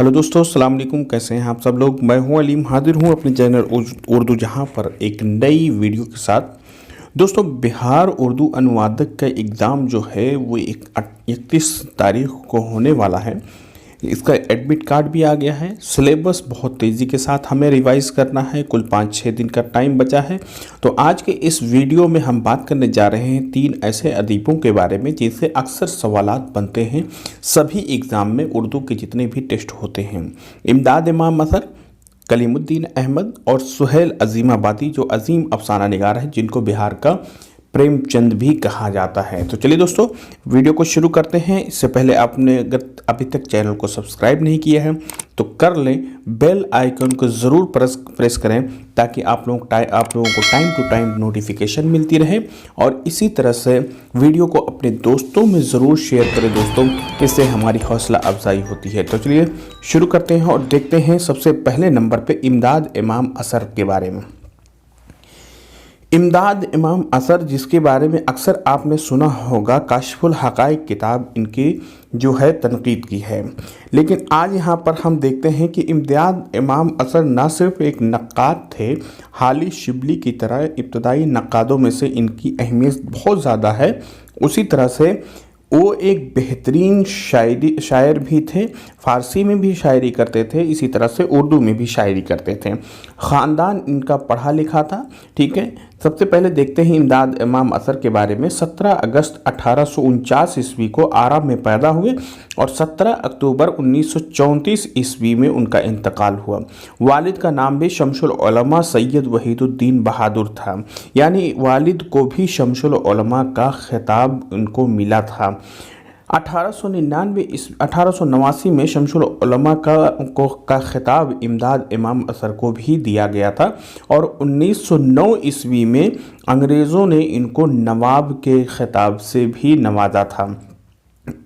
Hello दोस्तों, अस्सलाम वालेकुम। कैसे हैं आप सब लोग। मैं हूं अलीम, हाजिर हूं अपने चैनल उर्दू जहां पर एक नई वीडियो के साथ। दोस्तों, बिहार उर्दू अनुवादक का एग्ज़ाम जो है वो 31 तारीख को होने वाला है। इसका एडमिट कार्ड भी आ गया है। सिलेबस बहुत तेज़ी के साथ हमें रिवाइज करना है। कुल 5-6 दिन का टाइम बचा है। तो आज के इस वीडियो में हम बात करने जा रहे हैं 3 ऐसे अदीबों के बारे में जिनसे अक्सर सवालात बनते हैं सभी एग्ज़ाम में उर्दू के जितने भी टेस्ट होते हैं। इमदाद इमाम असर, कलीमुद्दीन अहमद और सुहेल अजीमाबादी, जो अजीम अफसाना निगार है, जिनको बिहार का प्रेमचंद भी कहा जाता है। तो चलिए दोस्तों, वीडियो को शुरू करते हैं। इससे पहले आपने अगर अभी तक चैनल को सब्सक्राइब नहीं किया है तो कर लें। बेल आइकन को ज़रूर प्रेस करें ताकि आप लोगों को टाइम टू टाइम नोटिफिकेशन मिलती रहे। और इसी तरह से वीडियो को अपने दोस्तों में ज़रूर शेयर करें दोस्तों, इससे हमारी हौसला अफजाई होती है। तो चलिए शुरू करते हैं और देखते हैं सबसे पहले नंबर पर इमदाद इमाम असर के बारे में। इमदाद इमाम असर, जिसके बारे में अक्सर आपने सुना होगा, काशिफुल हक़ाइक़ किताब इनकी जो है तनकीद की है। लेकिन आज यहाँ पर हम देखते हैं कि इमदाद इमाम असर ना सिर्फ एक नक्काद थे, हाली शिबली की तरह इब्तदाई नक्कादों में से इनकी अहमियत बहुत ज़्यादा है। उसी तरह से वो एक बेहतरीन शायर भी थे। फ़ारसी में भी शायरी करते थे, इसी तरह से उर्दू में भी शायरी करते थे। ख़ानदान इनका पढ़ा लिखा था। ठीक है, सबसे पहले देखते हैं इमदाद इमाम असर के बारे में। 17 अगस्त 1849 ईस्वी को आरा में पैदा हुए और 17 अक्टूबर 1934 ईस्वी में उनका इंतकाल हुआ। वालिद का नाम भी शमसुल उलमा सैयद वहीदुद्दीन बहादुर था, यानी वालिद को भी शमसुल उलमा का खिताब उनको मिला था। 1889 में शमसुल उलमा का खिताब इमदाद इमाम असर को भी दिया गया था और 1909 ईस्वी में अंग्रेज़ों ने इनको नवाब के खिताब से भी नवाजा था,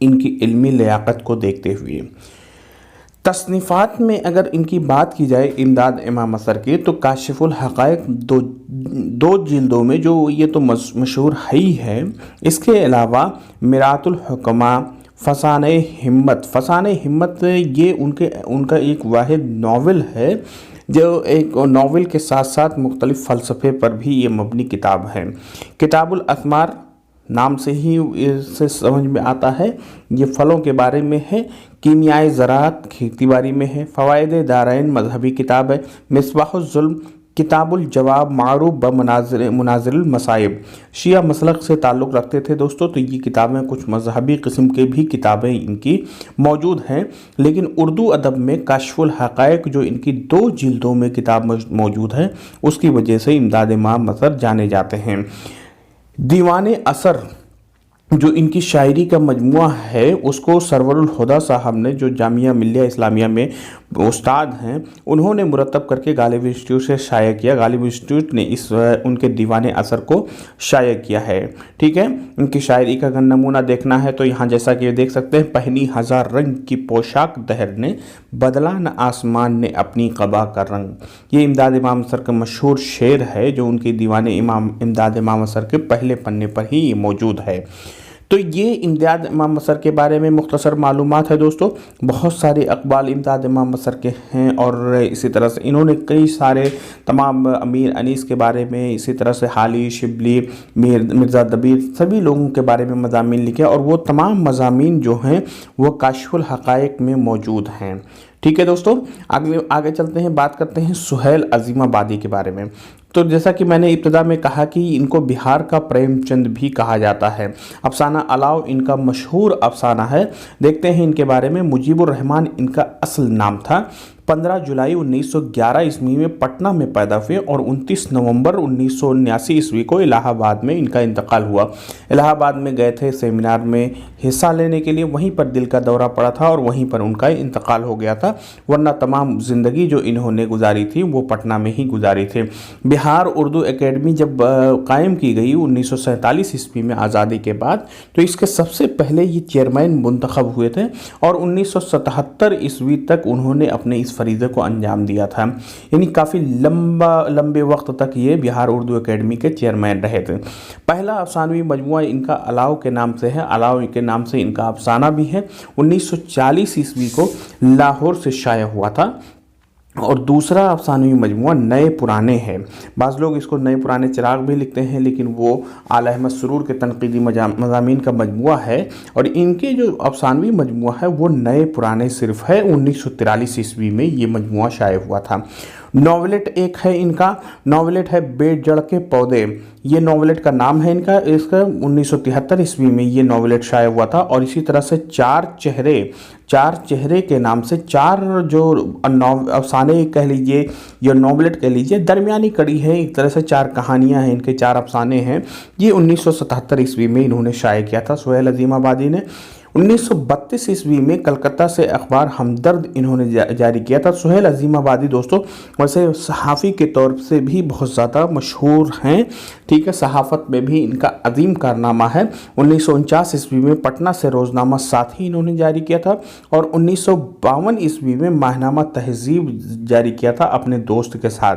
इनकी इल्मी लियाकत को देखते हुए। तसनीफ़ात में अगर इनकी बात की जाए इमदाद इमाम असर की, तो काशिफुल हक़ाइक़ दो जिल्दों में जो ये तो मशहूर है ही है। इसके अलावा मिरातुल हुक्मा, फसाने हिम्मत ये उनका एक वाहिद नावल है, जो एक नावल के साथ साथ मुख्तलिफ़ फ़लसफ़े पर भी ये मबनी किताब है। किताबुल अस्मार नाम से ही इससे समझ में आता है, ये फलों के बारे में है। कीमियाई ज़राअत खेती बाड़ी में है। फ़वाइद दारैन मजहबी किताब है। मिसबाहुल ज़ुल्म, किताबुल जवाब मारूफ ब मुनाज़िरुल मसाइब, शिया मसलक से ताल्लुक़ रखते थे दोस्तों। तो ये किताबें कुछ मजहबी किस्म के भी किताबें इनकी मौजूद हैं। लेकिन उर्दू अदब में काशिफुल हक़ाइक़ जो इनकी 2 जिल्दों में किताब मौजूद है, उसकी वजह से इमदाद इमाम असर जाने जाते हैं। दीवाने असर जो इनकी शायरी का मजमुआ है, उसको सरवरुल हुदा साहब ने, जो जामिया मिल्लिया इस्लामिया में उस्ताद हैं, उन्होंने मुरतब करके गालिब इंस्टीट्यूट से शाया किया। गालिब इंस्टीट्यूट ने उनके दीवाने असर को शाया किया है। ठीक है, उनकी शायरी का अगर नमूना देखना है तो यहाँ जैसा कि देख सकते हैं, पहनी हज़ार रंग की पोशाक दहर ने, बदला न आसमान ने अपनी क़बा का रंग। ये इमदाद इमाम असर का मशहूर शेर है, जो उनके दीवाने इमदाद इमाम असर के पहले पन्ने पर ही मौजूद है। तो ये इमदाद इमाम असर के बारे में मुख्तसर मालूमात है दोस्तों। बहुत सारे अक़बाल इमदाद इमाम असर के हैं और इसी तरह से इन्होंने कई सारे तमाम अमीर अनीस के बारे में, इसी तरह से हाली शिबली, मिर्ज़ा दबीर, सभी लोगों के बारे में मज़ामीन लिखे और वो तमाम मज़ामीन जो हैं वो काशिफुल हक़ाइक़ में मौजूद हैं। ठीक है दोस्तों, आगे चलते हैं, बात करते हैं सुहेल अजीमाबादी के बारे में। तो जैसा कि मैंने इब्तिदा में कहा कि इनको बिहार का प्रेमचंद भी कहा जाता है। अफसाना अलाव इनका मशहूर अफसाना है। देखते हैं इनके बारे में। मुजीबुर रहमान इनका असल नाम था। 15 जुलाई 1911 ईस्वी में पटना में पैदा हुए और 29 नवंबर 1979 ईस्वी को इलाहाबाद में इनका इंतकाल हुआ। इलाहाबाद में गए थे सेमिनार में हिस्सा लेने के लिए, वहीं पर दिल का दौरा पड़ा था और वहीं पर उनका इंतकाल हो गया था, वरना तमाम ज़िंदगी जो इन्होंने गुजारी थी वो पटना में ही गुजारी थी। बिहार उर्दू एकेडमी जब कायम की गई 1947 ईस्वी में आज़ादी के बाद, तो इसके सबसे पहले ये चेयरमैन मुंतखब हुए थे और 1977 ईस्वी तक उन्होंने अपने इस इस फरीज़े को अंजाम दिया था। यानी काफ़ी लंबे वक्त तक ये बिहार उर्दू एकेडमी के चेयरमैन रहे थे। पहला अफसानवी मजमुआ इनका अलाव के नाम से है, अलाव के नाम से इनका अफसाना भी है। 1940 ईस्वी को लाहौर से शाया हुआ था। और दूसरा अफसानवी मजमुआ नए पुराने है। बाज़ लोग इसको नए पुराने चिराग भी लिखते हैं, लेकिन वो आला अहमद सुरूर के तनकीदी मज़ामीन का मजमुआ है। और इनके जो अफसानवी मजमुआ है वो नए पुराने सिर्फ है। 1943 ईस्वी में ये मजमुआ शाया हुआ था। नॉवलेट एक है इनका, नॉवलेट है बेट जड़ के पौधे, ये नॉवलेट का नाम है इनका। इसका 1973 ईस्वी में ये नॉवलेट शाया हुआ था। और इसी तरह से चार चेहरे के नाम से चार जो अफसाने कह लीजिए या नॉवलेट कह लीजिए, दरमियानी कड़ी है, एक तरह से चार कहानियां हैं, इनके चार अफसाने हैं। ये 1977 ईस्वी में इन्होंने शाया किया था सुहेल अजीमाबादी ने। 1932 ईस्वी में कलकत्ता से अखबार हमदर्द इन्होंने जारी किया था। सुहेल अजीमाबादी दोस्तों वैसे सहाफ़ी के तौर से भी बहुत ज़्यादा मशहूर हैं, ठीक है, सहाफ़त में भी इनका अजीम कारनामा है। 1949 ईस्वी में पटना से रोज़नामा साथी इन्होंने जारी किया था। और 1952 ईस्वी में माहनामा तहज़ीब जारी किया था अपने दोस्त के साथ।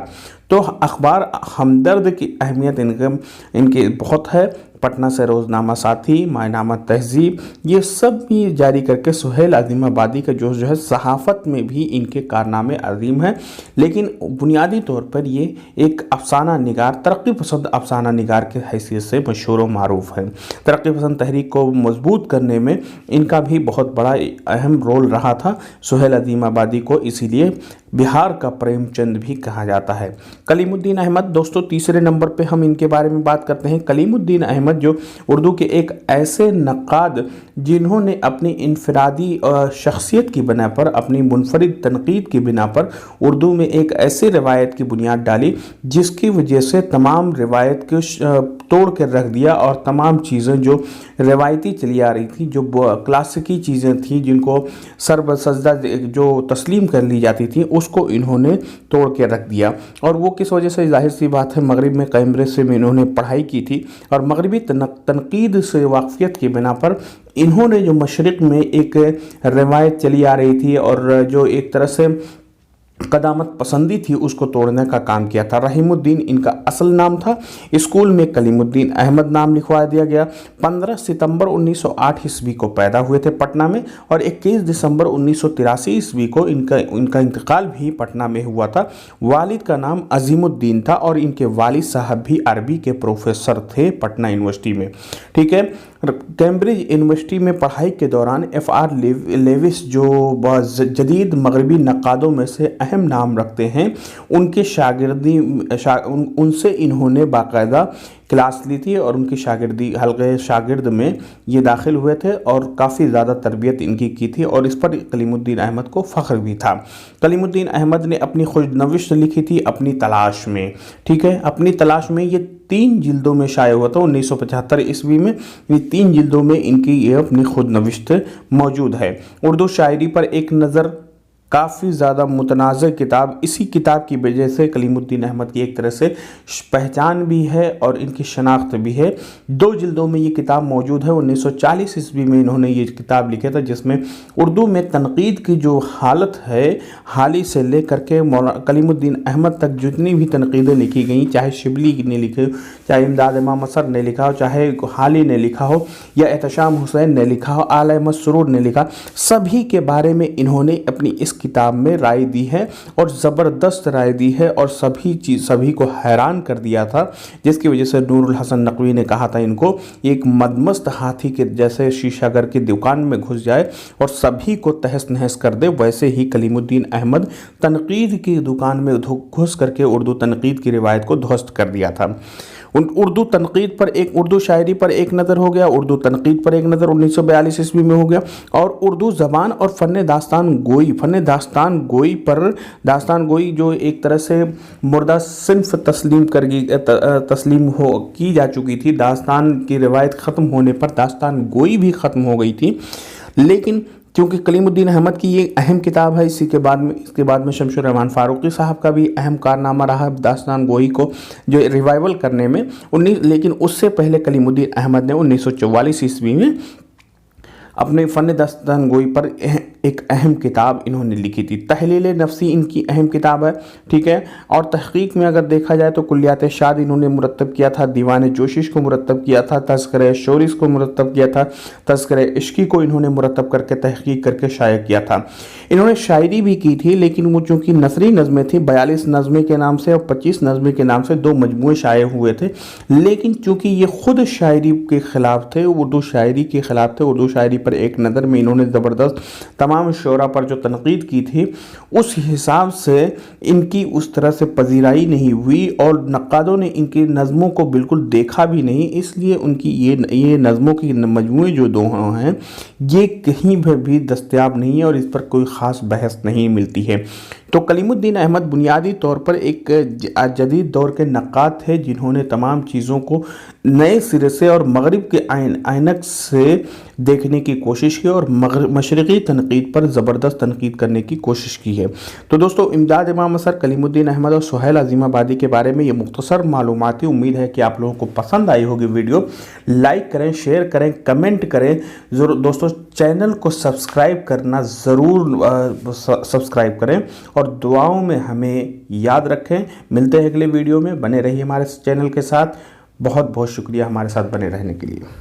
तो अखबार हमदर्द की अहमियत इनके बहुत है। पटना से रोज़नामा साथी, मायनामा तहज़ीब, ये सब भी जारी करके सुहेल अज़ीमाबादी का जो है सहाफ़त में भी इनके कारनामे अजीम हैं। लेकिन बुनियादी तौर पर ये एक अफसाना निगार, तरक्की पसंद अफसाना निगार के हैसियत से मशहूर व मारूफ है। तरक्की पसंद तहरीक को मजबूत करने में इनका भी बहुत बड़ा अहम रोल रहा था सुहेल अज़ीमाबादी को, इसीलिए बिहार का प्रेमचंद भी कहा जाता है। कलीमुद्दीन अहमद दोस्तों तीसरे नंबर पे हम इनके बारे में बात करते हैं। कलीमुद्दीन अहमद जो उर्दू के एक ऐसे नक्काद जिन्होंने अपनी इनफरादी शख्सियत की बिना पर, अपनी मुनफरिद तनकीद की बिना पर उर्दू में एक ऐसी रिवायत की बुनियाद डाली जिसकी वजह से तमाम रिवायत को तोड़ कर रख दिया। और तमाम चीज़ें जो रिवायती चली आ रही थी, जो क्लासिकी चीज़ें थी, जिनको सरबसजदा जो तस्लीम कर ली जाती थी, उसको इन्होंने तोड़ के रख दिया। और वो किस वजह से, जाहिर सी बात है, मगरिब में कैम्ब्रिज से इन्होंने पढ़ाई की थी और मगरिबी तनकीद से वाक़फियत की बिना पर इन्होंने जो मशरिक़ में एक रिवायत चली आ रही थी और जो एक तरह से कदामत पसंदी थी, उसको तोड़ने का काम किया था। रहीमुद्दीन इनका असल नाम था। स्कूल में कलीमुद्दीन अहमद नाम लिखवा दिया गया। 15 सितंबर 1908 ईस्वी को पैदा हुए थे पटना में और 21 दिसंबर 1983 ईस्वी को इनका इंतकाल भी पटना में हुआ था। वालिद का नाम अजीमुद्दीन था और इनके वालिद साहब भी अरबी के प्रोफेसर थे पटना यूनिवर्सिटी में, ठीक है। कैम्ब्रिज यूनिवर्सिटी में पढ़ाई के दौरान F.R. लेविस जो जदीद मगरबी नक्कादों में से अहम नाम रखते हैं, उनके उनसे इन्होंने बाकायदा क्लास ली थी और उनकी शागिर्दी हल्के शागिर्द में ये दाखिल हुए थे और काफ़ी ज़्यादा तरबियत इनकी की थी और इस पर कलीमुद्दीन अहमद को फ़ख्र भी था। कलीमुद्दीन अहमद ने अपनी खुशनविश्त लिखी थी अपनी तलाश में, ठीक है। अपनी तलाश में ये 3 जिल्दों में शाया हुआ था 1975 ईस्वी में। ये 3 जिल्दों में इनकी ये अपनी खुदनविश्त मौजूद है। उर्दू शायरी पर एक नज़र काफ़ी ज़्यादा मुतनाज़ किताब, इसी किताब की वजह से कलीमुद्दीन अहमद की एक तरह से पहचान भी है और इनकी शनाख्त भी है। 2 जिल्दों में ये किताब मौजूद है। 1940 ईस्वी में इन्होंने ये किताब लिखा था जिसमें उर्दू में तनकीद की जो हालत है, हाली से लेकर के कलीमुद्दीन अहमद तक जितनी भी तनकीदें लिखी गई, चाहे शिबली ने लिखे, चाहे इमदाद इमाम असर ने लिखा हो, चाहे हाली ने लिखा हो या एहतशाम हुसैन ने लिखा हो, आला अहमद सुरूर ने लिखा, सभी के बारे में इन्होंने अपनी इस किताब में राय दी है और ज़बरदस्त राय दी है और सभी को हैरान कर दिया था, जिसकी वजह से नूरुल हसन नकवी ने कहा था इनको एक मदमस्त हाथी के जैसे शीशागर की दुकान में घुस जाए और सभी को तहस नहस कर दे। वैसे ही कलीमुद्दीन अहमद तनकीद की दुकान में घुस करके उर्दू तनकीद की रिवायत को ध्वस्त कर दिया था। उर्दू तनकीद पर एक, उर्दू शायरी पर एक नज़र हो गया, उर्दू तनकीद पर एक नज़र 1942 ईस्वी में हो गया और उर्दू ज़बान और फ़न दास्तान गोई पर, दास्तान गोई जो एक तरह से मुर्दा सिन्फ तस्लीम की जा चुकी थी, दास्तान की रिवायत ख़त्म होने पर दास्तान गोई भी ख़त्म हो गई थी। लेकिन क्योंकि कलीमुद्दीन अहमद की ये अहम किताब है, इसके बाद में शमशुर रहमान फारूकी साहब का भी अहम कारनामा रहा दास्तान गोई को जो रिवाइवल करने में। लेकिन उससे पहले कलीमुद्दीन अहमद ने 1944 ईस्वी में अपने फ़न दास्तान गोई पर ایک اہم کتاب انہوں نے لکھی تھی۔ تحلیل نفسی ان کی اہم کتاب ہے، ٹھیک ہے۔ اور تحقیق میں اگر دیکھا جائے تو کلیات شاد انہوں نے مرتب کیا تھا، دیوان جوشش کو مرتب کیا تھا، تذکرہ شورش کو مرتب کیا تھا، تذکرہ عشقی کو انہوں نے مرتب کر کے تحقیق کر کے شائع کیا تھا۔ انہوں نے شاعری بھی کی تھی، لیکن وہ چونکہ نثری نظمیں تھیں، 42 نظمیں کے نام سے اور 25 نظمیں کے نام سے 2 مجموعے شائع ہوئے تھے، لیکن چونکہ یہ خود شاعری کے خلاف تھے، اردو شاعری کے خلاف تھے، اردو شاعری پر ایک نظر میں انہوں نے زبردست تمام شعراء پر جو تنقید کی تھی، اس حساب سے ان کی اس طرح سے پذیرائی نہیں ہوئی اور نقادوں نے ان کی نظموں کو بالکل دیکھا بھی نہیں، اس لیے ان کی یہ نظموں کی مجموعے جو 2 ہیں یہ کہیں بھی دستیاب نہیں ہے اور اس پر کوئی خاص بحث نہیں ملتی ہے۔ تو کلیم الدین احمد بنیادی طور پر ایک جدید دور کے نقاد تھے، جنہوں نے تمام چیزوں کو نئے سرے سے اور مغرب کے عینک سے دیکھنے کی کوشش کی اور مشرقی تنقید پر زبردست تنقید کرنے کی کوشش کی ہے۔ تو دوستو، امداد امام اثر، کلیم الدین احمد اور سہیل عظیم آبادی کے بارے میں یہ مختصر معلوماتی امید ہے کہ آپ لوگوں کو پسند آئی ہوگی ویڈیو۔ لائک کریں، شیئر کریں، کمنٹ کریں، ضرور دوستو چینل کو سبسکرائب کرنا ضرور سبسکرائب کریں اور دعاؤں میں ہمیں یاد رکھیں۔ ملتے ہیں اگلے ویڈیو میں، بنے رہیے ہمارے چینل کے ساتھ۔ بہت بہت شکریہ ہمارے ساتھ بنے رہنے کے لیے۔